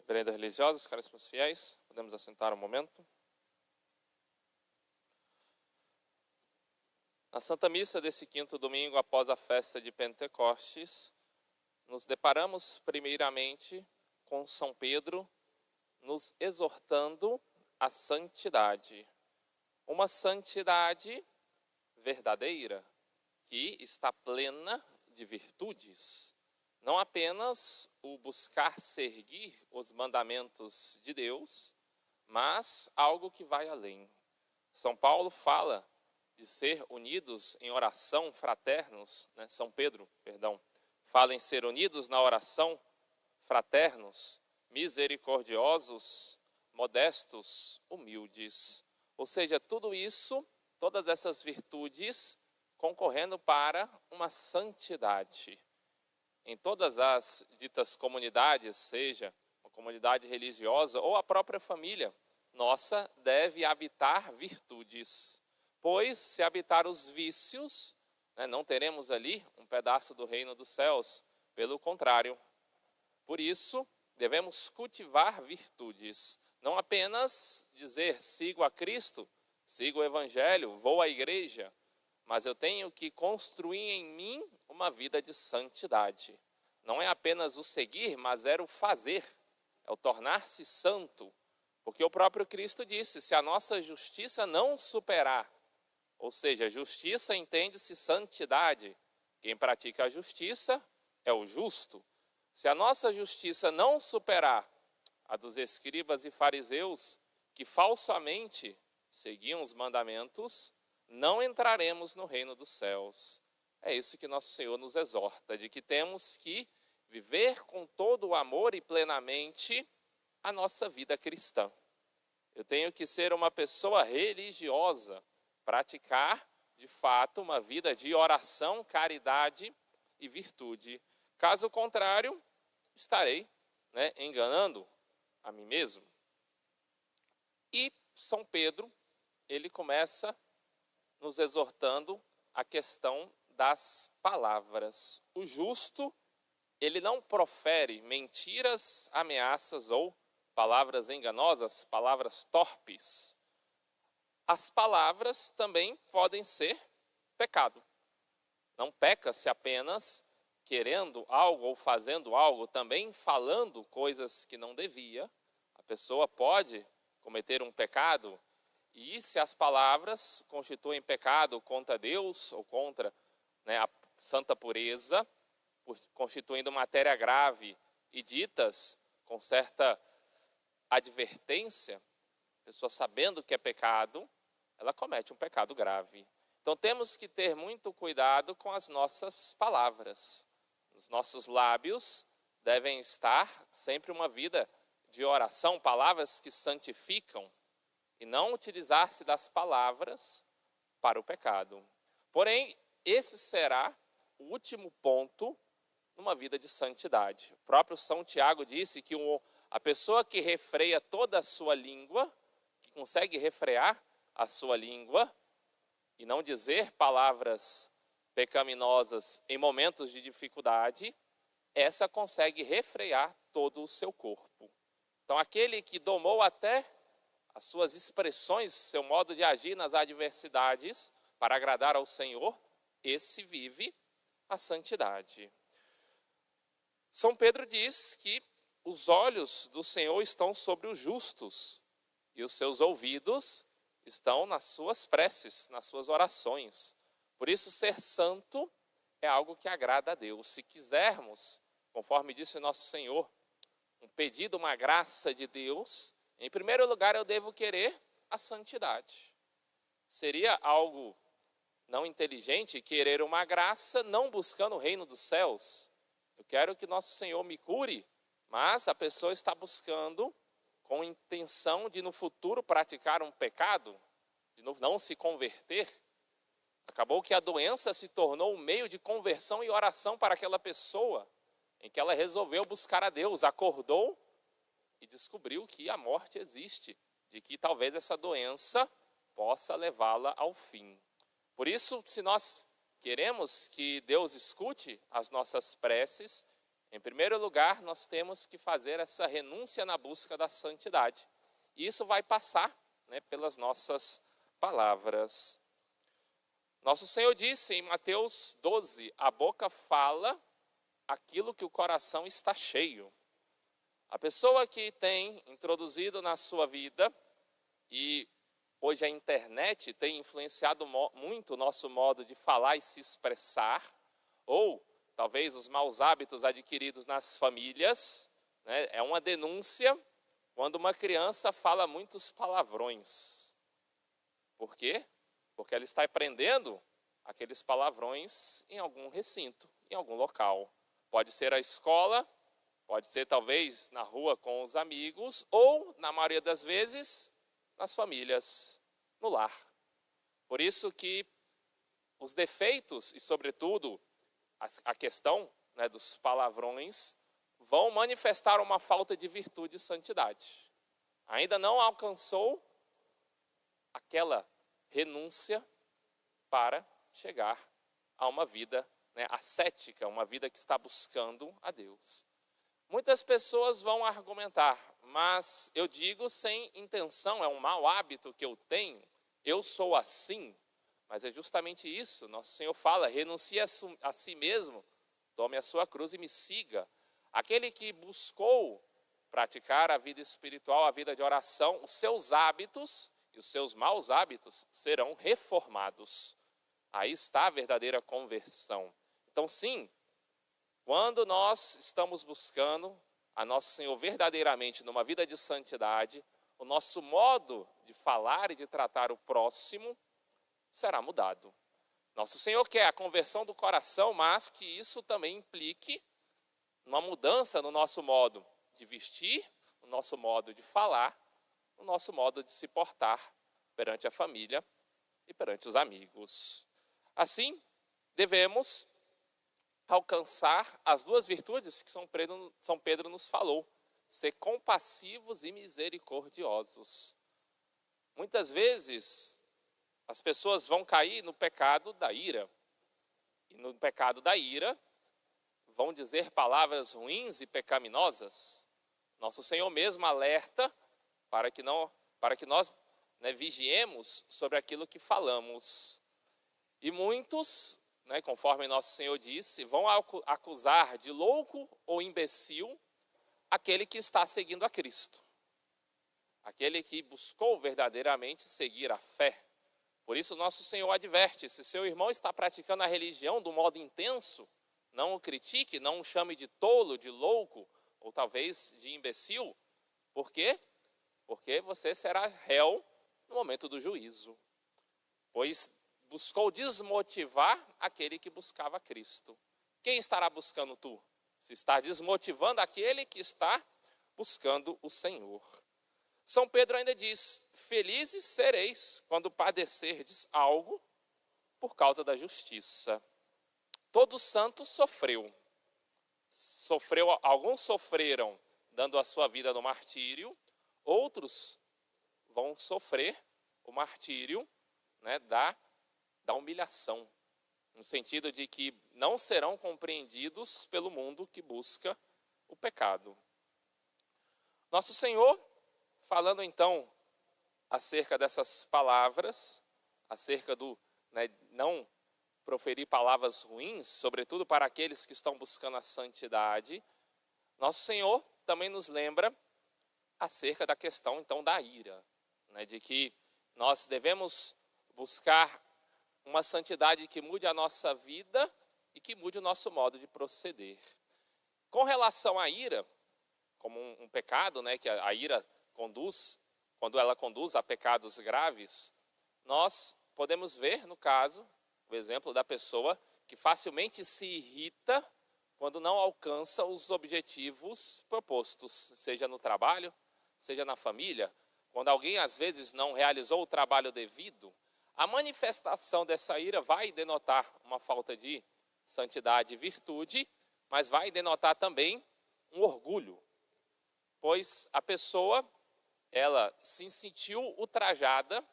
Merenda religiosa, caríssimos fiéis, podemos assentar um momento. Na Santa Missa desse quinto domingo após a festa de Pentecostes, nos deparamos primeiramente com São Pedro nos exortando à santidade. Uma santidade verdadeira, que está plena de virtudes. Não apenas o buscar seguir os mandamentos de Deus, mas algo que vai além. São Paulo fala de ser unidos em oração, fraternos, né? São Pedro, fala em ser unidos na oração, fraternos, misericordiosos, modestos, humildes. Ou seja, tudo isso, todas essas virtudes concorrendo para uma santidade. Em todas as ditas comunidades, seja uma comunidade religiosa ou a própria família nossa, deve habitar virtudes. Pois, se habitar os vícios, não teremos ali um pedaço do reino dos céus. Pelo contrário. Por isso, devemos cultivar virtudes. Não apenas dizer, sigo a Cristo, sigo o Evangelho, vou à igreja, mas eu tenho que construir em mim uma vida de santidade. Não é apenas o seguir, mas é o fazer, é o tornar-se santo. Porque o próprio Cristo disse, se a nossa justiça não superar, ou seja, justiça entende-se santidade. Quem pratica a justiça é o justo. Se a nossa justiça não superar a dos escribas e fariseus, que falsamente seguiam os mandamentos, não entraremos no reino dos céus. É isso que nosso Senhor nos exorta, de que temos que viver com todo o amor e plenamente a nossa vida cristã. Eu tenho que ser uma pessoa religiosa, praticar, de fato, uma vida de oração, caridade e virtude. Caso contrário, estarei enganando a mim mesmo. E São Pedro, ele começa nos exortando a questão das palavras. O justo, ele não profere mentiras, ameaças ou palavras enganosas, palavras torpes. As palavras também podem ser pecado. Não peca-se apenas querendo algo ou fazendo algo, também falando coisas que não devia. A pessoa pode cometer um pecado. E se as palavras constituem pecado contra Deus ou contra a santa pureza, constituindo matéria grave e ditas com certa advertência, a pessoa sabendo que é pecado, ela comete um pecado grave. Então temos que ter muito cuidado com as nossas palavras. Os nossos lábios devem estar sempre uma vida de oração, palavras que santificam, e não utilizar-se das palavras para o pecado. Porém, esse será o último ponto numa vida de santidade. O próprio São Tiago disse que a pessoa que refreia toda a sua língua, que consegue refrear a sua língua e não dizer palavras pecaminosas em momentos de dificuldade, essa consegue refrear todo o seu corpo. Então, aquele que domou até as suas expressões, seu modo de agir nas adversidades, para agradar ao Senhor, esse vive a santidade. São Pedro diz que os olhos do Senhor estão sobre os justos e os seus ouvidos estão nas suas preces, nas suas orações. Por isso, ser santo é algo que agrada a Deus. Se quisermos, conforme disse nosso Senhor, um pedido, uma graça de Deus, em primeiro lugar, eu devo querer a santidade. Seria algo não inteligente querer uma graça não buscando o reino dos céus. Eu quero que nosso Senhor me cure, mas a pessoa está buscando com intenção de no futuro praticar um pecado, de não se converter. Acabou que a doença se tornou um meio de conversão e oração para aquela pessoa, em que ela resolveu buscar a Deus, acordou e descobriu que a morte existe, de que talvez essa doença possa levá-la ao fim. Por isso, se nós queremos que Deus escute as nossas preces, Em primeiro lugar, nós temos que fazer essa renúncia na busca da santidade. E isso vai passar, né, pelas nossas palavras. Nosso Senhor disse em Mateus 12, a boca fala aquilo que o coração está cheio. A pessoa que tem introduzido na sua vida, e hoje a internet tem influenciado muito o nosso modo de falar e se expressar, ou talvez os maus hábitos adquiridos nas famílias, né, é uma denúncia quando uma criança fala muitos palavrões. Por quê? Porque ela está aprendendo aqueles palavrões em algum recinto, em algum local. Pode ser a escola, pode ser talvez na rua com os amigos, ou, na maioria das vezes, nas famílias, no lar. Por isso que os defeitos e, sobretudo, a questão, né, dos palavrões vão manifestar uma falta de virtude e santidade. Ainda não alcançou aquela renúncia para chegar a uma vida, né, ascética, uma vida que está buscando a Deus. Muitas pessoas vão argumentar, mas eu digo sem intenção, é um mau hábito que eu tenho, eu sou assim. Mas é justamente isso, nosso Senhor fala, renuncie a si mesmo, tome a sua cruz e me siga. Aquele que buscou praticar a vida espiritual, a vida de oração, os seus hábitos e os seus maus hábitos serão reformados. Aí está a verdadeira conversão. Então, sim, quando nós estamos buscando a nosso Senhor verdadeiramente numa vida de santidade, o nosso modo de falar e de tratar o próximo será mudado. Nosso Senhor quer a conversão do coração, mas que isso também implique uma mudança no nosso modo de vestir, no nosso modo de falar, no nosso modo de se portar perante a família e perante os amigos. Assim, devemos alcançar as duas virtudes que São Pedro nos falou, ser compassivos e misericordiosos. Muitas vezes, as pessoas vão cair no pecado da ira. E no pecado da ira, vão dizer palavras ruins e pecaminosas. Nosso Senhor mesmo alerta para que nós, né, vigiemos sobre aquilo que falamos. E muitos, né, conforme nosso Senhor disse, vão acusar de louco ou imbecil aquele que está seguindo a Cristo. Aquele que buscou verdadeiramente seguir a fé. Por isso nosso Senhor adverte, se seu irmão está praticando a religião do modo intenso, não o critique, não o chame de tolo, de louco, ou talvez de imbecil. Por quê? Porque você será réu no momento do juízo. Pois buscou desmotivar aquele que buscava Cristo. Quem estará buscando tu? Se está desmotivando aquele que está buscando o Senhor. São Pedro ainda diz, felizes sereis quando padecerdes algo por causa da justiça. Todo santo sofreu. Alguns sofreram dando a sua vida no martírio, outros vão sofrer o martírio, né, da humilhação, no sentido de que não serão compreendidos pelo mundo que busca o pecado. Nosso Senhor, falando então acerca dessas palavras, acerca do, né, não proferir palavras ruins, sobretudo para aqueles que estão buscando a santidade, nosso Senhor também nos lembra acerca da questão então da ira, né, de que nós devemos buscar uma santidade que mude a nossa vida e que mude o nosso modo de proceder. Com relação à ira, como um pecado, né, que a ira conduz, quando ela conduz a pecados graves, nós podemos ver, no caso, o exemplo da pessoa que facilmente se irrita quando não alcança os objetivos propostos, seja no trabalho, seja na família. Quando alguém, às vezes, não realizou o trabalho devido, a manifestação dessa ira vai denotar uma falta de santidade e virtude, mas vai denotar também um orgulho, pois a pessoa, ela se sentiu ultrajada,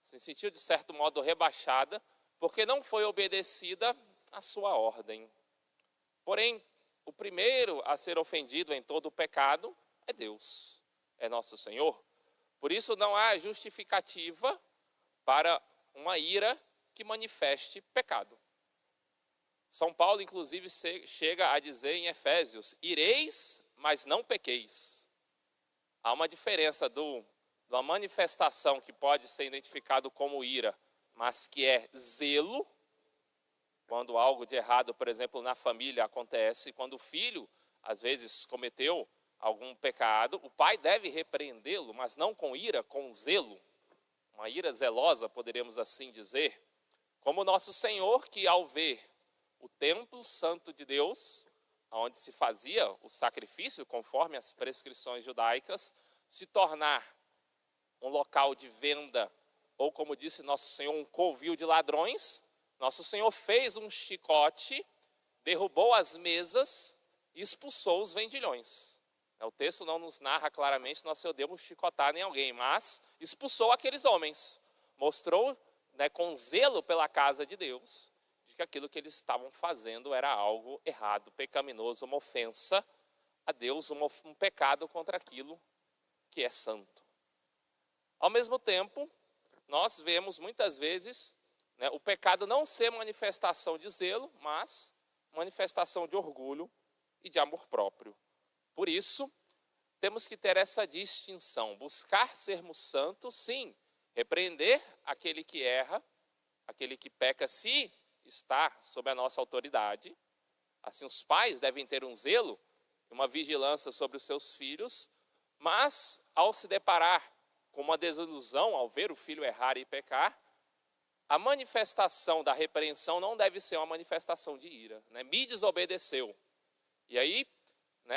se sentiu de certo modo rebaixada, porque não foi obedecida a sua ordem. Porém, o primeiro a ser ofendido em todo o pecado é Deus, é nosso Senhor. Por isso não há justificativa para uma ira que manifeste pecado. São Paulo, inclusive, chega a dizer em Efésios: ireis, mas não pequeis. Há uma diferença de uma manifestação que pode ser identificado como ira, mas que é zelo, quando algo de errado, por exemplo, na família acontece, quando o filho, às vezes, cometeu algum pecado, o pai deve repreendê-lo, mas não com ira, com zelo, uma ira zelosa, poderíamos assim dizer, como o nosso Senhor, que ao ver o templo santo de Deus, onde se fazia o sacrifício, conforme as prescrições judaicas, se tornar um local de venda, ou como disse nosso Senhor, um covil de ladrões, nosso Senhor fez um chicote, derrubou as mesas e expulsou os vendilhões. O texto não nos narra claramente se nosso Senhor deu chicotar em alguém, mas expulsou aqueles homens. Mostrou, com zelo pela casa de Deus, de que aquilo que eles estavam fazendo era algo errado, pecaminoso, uma ofensa a Deus, um pecado contra aquilo que é santo. Ao mesmo tempo, nós vemos muitas vezes o pecado não ser manifestação de zelo, mas manifestação de orgulho e de amor próprio. Por isso, temos que ter essa distinção, buscar sermos santos, sim, repreender aquele que erra, aquele que peca, se está sob a nossa autoridade. Assim, os pais devem ter um zelo, uma vigilância sobre os seus filhos, mas ao se deparar com uma desilusão, ao ver o filho errar e pecar, a manifestação da repreensão não deve ser uma manifestação de ira. Me desobedeceu. E aí,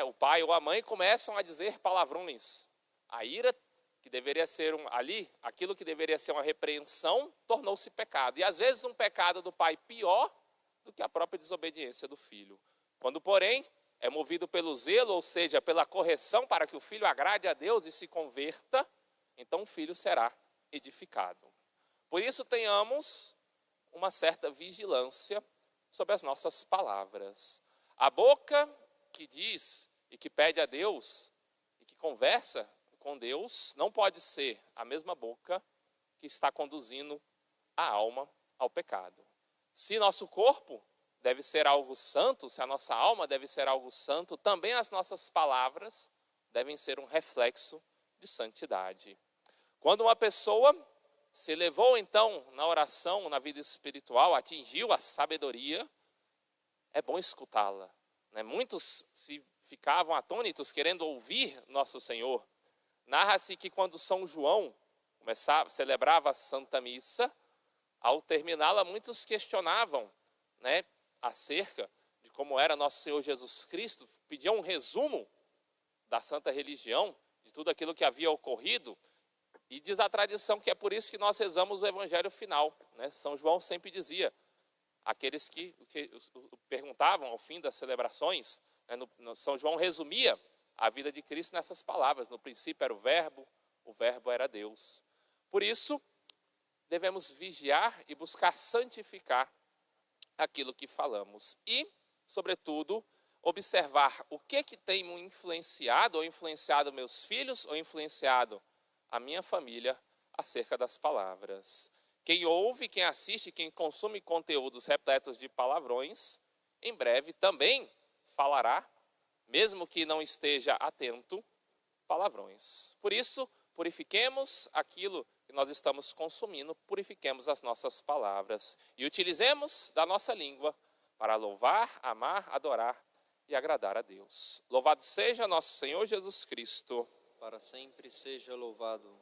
o pai ou a mãe começam a dizer palavrões. A ira, que deveria ser aquilo que deveria ser uma repreensão, tornou-se pecado. E às vezes um pecado do pai pior do que a própria desobediência do filho. Quando, porém, é movido pelo zelo, ou seja, pela correção para que o filho agrade a Deus e se converta, então o filho será edificado. Por isso tenhamos uma certa vigilância sobre as nossas palavras. A boca que diz e que pede a Deus e que conversa com Deus não pode ser a mesma boca que está conduzindo a alma ao pecado. Se nosso corpo deve ser algo santo, se a nossa alma deve ser algo santo, também as nossas palavras devem ser um reflexo de santidade. Quando uma pessoa se elevou então na oração, na vida espiritual, atingiu a sabedoria, é bom escutá-la. Muitos se ficavam atônitos querendo ouvir nosso Senhor. Narra-se que quando São João celebrava a Santa Missa, ao terminá-la, muitos questionavam acerca de como era nosso Senhor Jesus Cristo, pediam um resumo da Santa Religião, de tudo aquilo que havia ocorrido. E diz a tradição que é por isso que nós rezamos o Evangelho final. São João sempre dizia, aqueles que perguntavam ao fim das celebrações, São João resumia a vida de Cristo nessas palavras: no princípio era o Verbo era Deus. Por isso, devemos vigiar e buscar santificar aquilo que falamos. E, sobretudo, observar o que tem me influenciado, ou influenciado meus filhos, ou influenciado a minha família acerca das palavras. Quem ouve, quem assiste, quem consome conteúdos repletos de palavrões, em breve também falará, mesmo que não esteja atento, palavrões. Por isso, purifiquemos aquilo que nós estamos consumindo, purifiquemos as nossas palavras e utilizemos da nossa língua para louvar, amar, adorar e agradar a Deus. Louvado seja nosso Senhor Jesus Cristo. Para sempre seja louvado.